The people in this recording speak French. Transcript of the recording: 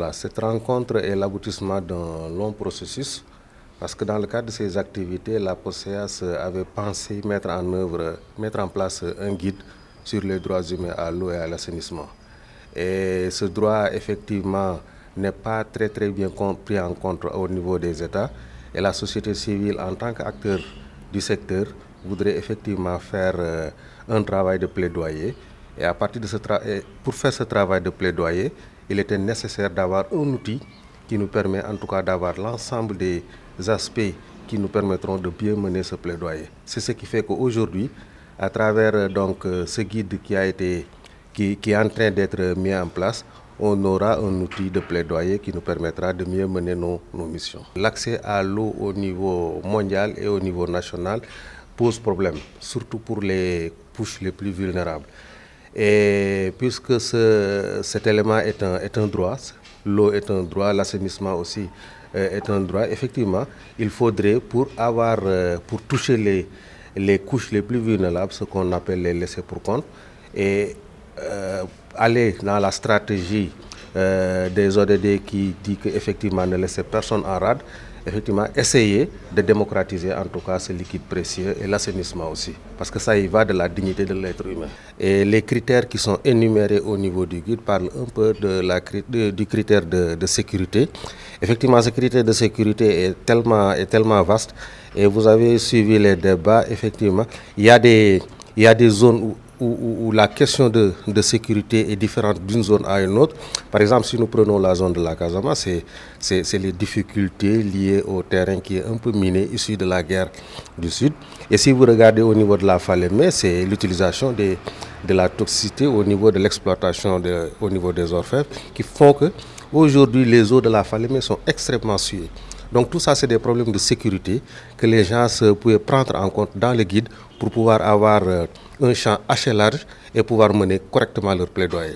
Voilà, cette rencontre est l'aboutissement d'un long processus parce que dans le cadre de ces activités, la POSEAS avait pensé mettre en place un guide sur les droits humains à l'eau et à l'assainissement. Et ce droit, effectivement, n'est pas très bien pris en compte au niveau des États. Et la société civile, en tant qu'acteur du secteur, voudrait effectivement faire un travail de plaidoyer. Et à partir de pour faire ce travail de plaidoyer, il était nécessaire d'avoir un outil qui nous permet en tout cas d'avoir l'ensemble des aspects qui nous permettront de bien mener ce plaidoyer. C'est ce qui fait qu'aujourd'hui, à travers ce guide qui est en train d'être mis en place, on aura un outil de plaidoyer qui nous permettra de mieux mener nos missions. L'accès à l'eau au niveau mondial et au niveau national pose problème, surtout pour les couches les plus vulnérables. Et puisque cet élément est un droit, l'eau est un droit, l'assainissement aussi est un droit, effectivement, il faudrait pour toucher les couches les plus vulnérables, ce qu'on appelle les laissés pour compte, et aller dans la stratégie des ODD qui dit qu'effectivement ne laisser personne en rade, effectivement essayer de démocratiser en tout cas ce liquide précieux et l'assainissement aussi, parce que ça y va de la dignité de l'être humain. Et les critères qui sont énumérés au niveau du guide parlent un peu du critère de sécurité. Effectivement, ce critère de sécurité est tellement vaste, et vous avez suivi les débats. Effectivement, il y a des zones où la question de sécurité est différente d'une zone à une autre. Par exemple, si nous prenons la zone de la Casamance, c'est les difficultés liées au terrain qui est un peu miné, issu de la guerre du Sud. Et si vous regardez au niveau de la Falémé, c'est l'utilisation de la toxicité au niveau de l'exploitation au niveau des orfèvres qui font que aujourd'hui les eaux de la Falémé sont extrêmement souillées. Donc tout ça, c'est des problèmes de sécurité que les gens pouvaient prendre en compte dans le guide pour pouvoir avoir un champ assez large et pouvoir mener correctement leur plaidoyer.